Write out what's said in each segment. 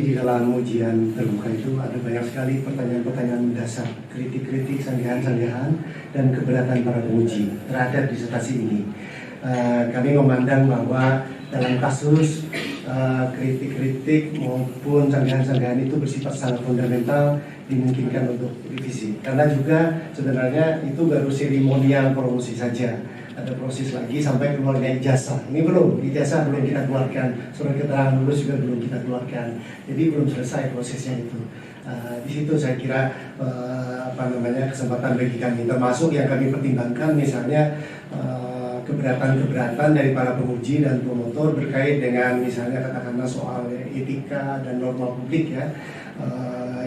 di dalam ujian terbuka itu ada banyak sekali pertanyaan-pertanyaan dasar, kritik-kritik, sanggahan-sanggahan, dan keberatan para penguji terhadap disertasi ini. Kami memandang bahwa dalam kasus kritik-kritik maupun sanggahan-sanggahan itu bersifat sangat fundamental, dimungkinkan untuk revisi. Karena juga sebenarnya itu baru seremonial promosi saja. Ada proses lagi sampai keluarnya ijazah. Ini belum, ijazah belum kita keluarkan, surat keterangan lulus juga belum kita keluarkan. Jadi belum selesai prosesnya itu. Di situ saya kira kesempatan bagi kami, termasuk yang kami pertimbangkan misalnya keberatan-keberatan dari para penguji dan promotor berkait dengan misalnya katakanlah soal etika dan norma publik ya,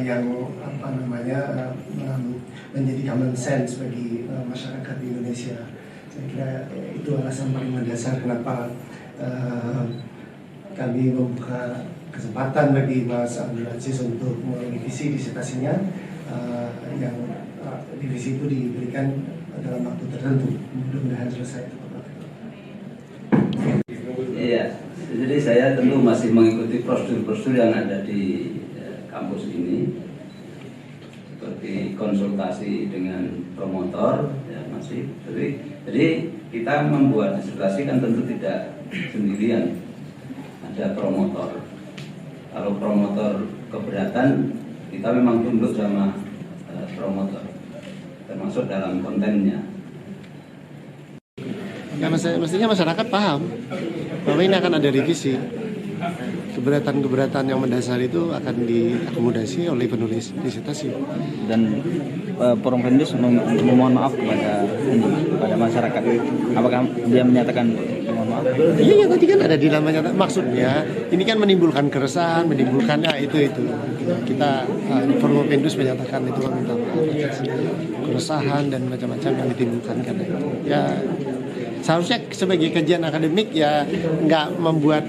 yang menjadi common sense bagi masyarakat di Indonesia. Saya kira itu alasan paling mendasar kenapa kami membuka kesempatan bagi Mas Abdul Aziz untuk merevisi disertasinya, yang revisi itu diberikan dalam waktu tertentu, mudah-mudahan selesai. Iya, jadi saya tentu masih mengikuti prosedur-prosedur yang ada di kampus ini, seperti konsultasi dengan promotor, ya masih. Jadi kita membuat disertasi kan tentu tidak sendirian, ada promotor. Kalau promotor keberatan, kita memang tunduk sama promotor, termasuk dalam kontennya. Ya, mestinya masyarakat paham bahwa ini akan ada revisi. Keberatan-keberatan yang mendasar itu akan diakomodasi oleh penulis disertasi. Dan Promovendus memohon maaf kepada masyarakat. Apakah dia menyatakan mohon maaf? Iya, tadi kan ada di dalamnya. Maksudnya ini kan menimbulkan keresahan, menimbulkan itu. Kita Promovendus menyatakan itu minta maaf atas keresahan dan macam-macam yang ditimbulkan karena itu. Ya, seharusnya sebagai kajian akademik ya nggak membuat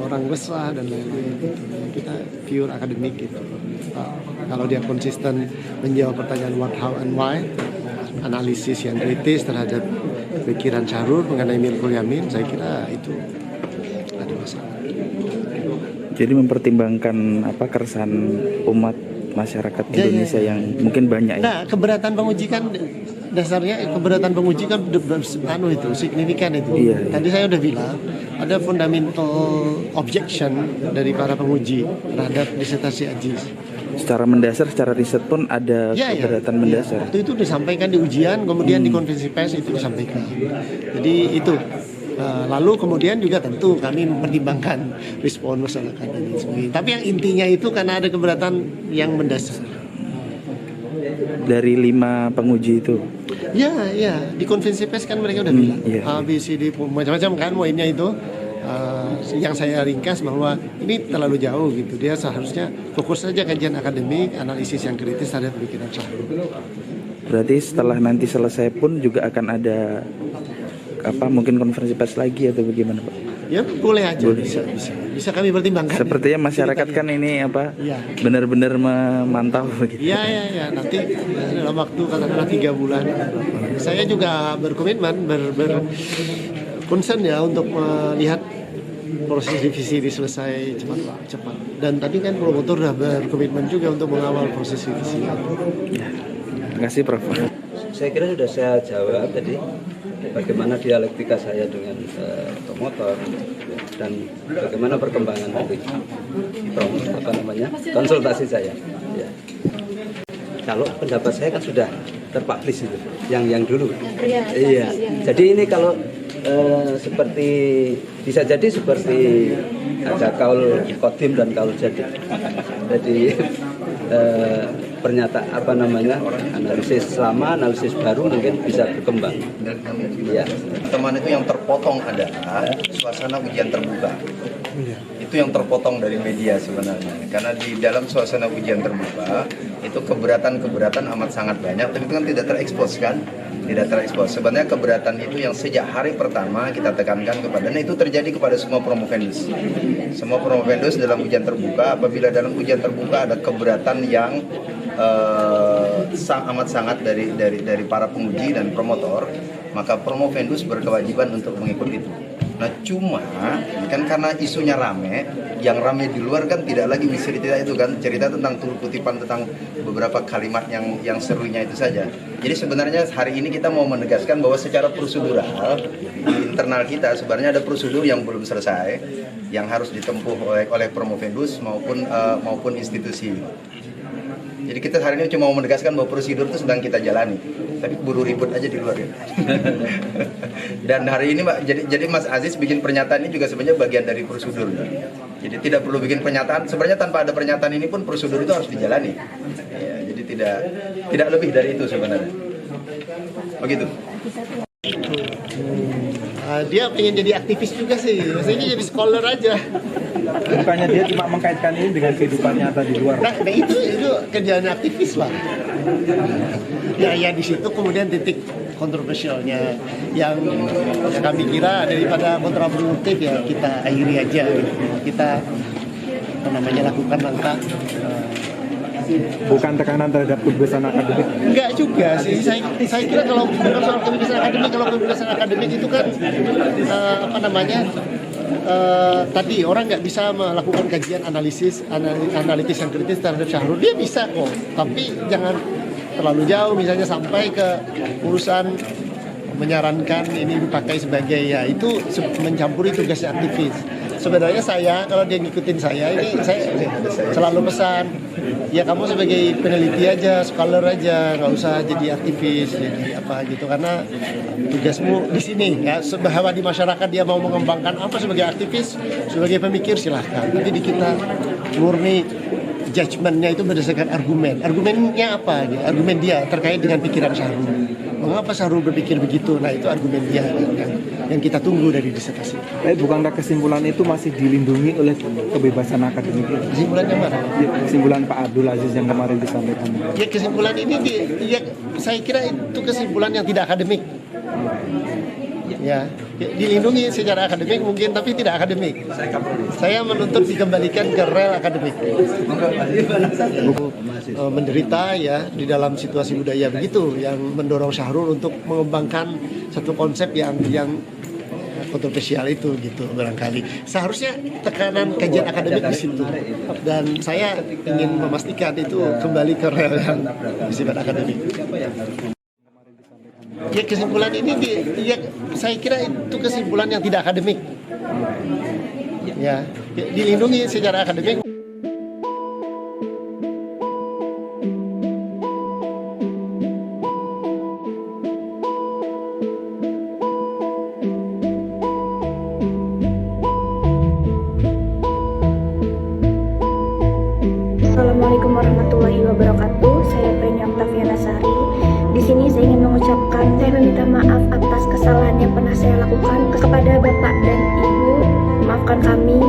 orang resah dan lain-lain gitu. Kita pure akademik gitu. Kalau dia konsisten menjawab pertanyaan what, how, and why, analisis yang kritis terhadap pikiran Syahrul mengenai Milkul Yamin, saya kira itu ada masalah. Jadi mempertimbangkan keresahan umat masyarakat Indonesia yang mungkin banyak ya. Nah, keberatan penguji kan dasarnya itu signifikan itu. Iya. Tadi saya udah bilang ada fundamental objection dari para penguji terhadap disertasi Aziz. Secara mendasar, secara riset pun ada keberatan mendasar. Waktu itu disampaikan di ujian, kemudian di konferensi pers itu disampaikan. Jadi itu. Lalu kemudian juga tentu kami mempertimbangkan respon masyarakat ini. Tapi yang intinya itu karena ada keberatan yang mendasar. Dari 5 penguji itu. Ya, di konferensi pers kan mereka udah bilang A, B, C, D, macam-macam kan poinnya itu. Yang saya ringkas bahwa ini terlalu jauh gitu. Dia seharusnya fokus saja kajian akademik, analisis yang kritis terhadap pikiran Syahrul. Berarti setelah nanti selesai pun juga akan ada mungkin konferensi pers lagi atau bagaimana, Pak? Ya boleh aja, bisa kami pertimbangkan. Sepertinya masyarakat kan ini benar-benar memantau begitu. Iya, nanti dalam waktu katakanlah 3 bulan. Saya juga berkomitmen concern ya untuk melihat proses revisi ini selesai cepat. Dan tadi kan promotor sudah berkomitmen juga untuk mengawal proses revisi. Ya. Terima kasih, Prof. Saya kira sudah saya jawab tadi bagaimana dialektika saya dengan promotor dan bagaimana perkembangan dari konsultasi saya. Ya. Kalau pendapat saya kan sudah terpublish itu, yang dulu. Iya. Jadi ini kalau seperti bisa jadi seperti ada kaul kodim dan kaul jadi. Jadi analisis lama, analisis baru mungkin bisa berkembang. Ya. Teman itu yang terpotong adalah suasana ujian terbuka. Itu yang terpotong dari media sebenarnya. Karena di dalam suasana ujian terbuka itu keberatan amat sangat banyak, tapi itu kan tidak terekspos kan? Tidak terekspos. Sebenarnya keberatan itu yang sejak hari pertama kita tekankan kepada, itu terjadi kepada semua promovendus. Semua promovendus dalam ujian terbuka, apabila dalam ujian terbuka ada keberatan yang amat sangat dari para penguji dan promotor, maka promovendus berkewajiban untuk mengikuti itu. Nah cuma kan karena isunya rame, yang rame di luar kan tidak lagi cerita itu kan, cerita tentang kutipan tentang beberapa kalimat yang serunya itu saja. Jadi sebenarnya hari ini kita mau menegaskan bahwa secara prosedural di internal kita sebenarnya ada prosedur yang belum selesai, yang harus ditempuh oleh Promovendus maupun institusi. Jadi kita hari ini cuma mau menegaskan bahwa prosedur itu sedang kita jalani, tapi buru ribut aja di luar ya. Dan hari ini jadi Mas Aziz bikin pernyataan ini juga sebenarnya bagian dari prosedur. Jadi tidak perlu bikin pernyataan. Sebenarnya tanpa ada pernyataan ini pun prosedur itu harus dijalani. Ya, jadi tidak lebih dari itu sebenarnya. Begitu. Dia pengen jadi aktivis juga sih, maksudnya jadi scholar aja. Bukannya dia cuma mengkaitkan ini dengan kehidupan nyata di luar. Nah itu kerjaan aktivis lah. Ya di situ kemudian titik kontroversialnya yang kami kira daripada kontraproduktif ya kita akhiri aja. Kita lakukan langkah. Bukan tekanan terhadap kebebasan akademik. Enggak juga sih, saya kira kalau bukan soal kebebasan akademik itu kan tadi orang nggak bisa melakukan kajian analitis yang kritis terhadap Syahrul. Dia bisa kok, tapi jangan terlalu jauh, misalnya sampai ke urusan menyarankan ini dipakai sebagai ya itu mencampuri tugasnya aktivis. Sebenarnya saya kalau dia ngikutin saya ini saya selalu pesan ya kamu sebagai peneliti aja, scholar aja, nggak usah jadi aktivis, jadi apa gitu, karena tugasmu di sini ya. Bahwa di masyarakat dia mau mengembangkan apa sebagai aktivis, sebagai pemikir silahkan. Tapi di kita murni judgementnya itu berdasarkan argumen. Argumennya apa? Gitu. Argumen dia terkait dengan pikiran Syahrul. Mengapa Syahrul berpikir begitu? Nah itu argumen dia yang kita tunggu dari disertasi. Bukankah kesimpulan itu masih dilindungi oleh kebebasan akademik? Kesimpulannya mana? Ya, kesimpulan Pak Abdul Aziz yang kemarin disampaikan. Ya kesimpulan ini saya kira itu kesimpulan yang tidak akademik. Ya, dilindungi secara akademik mungkin, tapi tidak akademik. Saya menuntut dikembalikan ke rel akademik. Menderita ya di dalam situasi budaya begitu, yang mendorong Syahrul untuk mengembangkan satu konsep yang kontroversial itu gitu barangkali. Seharusnya tekanan kajian akademik di situ. Dan saya ingin memastikan itu kembali ke rel yang bersifat akademik. Ya kesimpulan ini saya kira itu kesimpulan yang tidak akademik. Ya, dilindungi secara akademik. Assalamualaikum warahmatullahi wabarakatuh. Saya Prenya Octaviana Sari. Di sini saya ingin mengucapkan, saya meminta maaf atas kesalahan yang pernah saya lakukan kepada Bapak dan Ibu. Maafkan kami.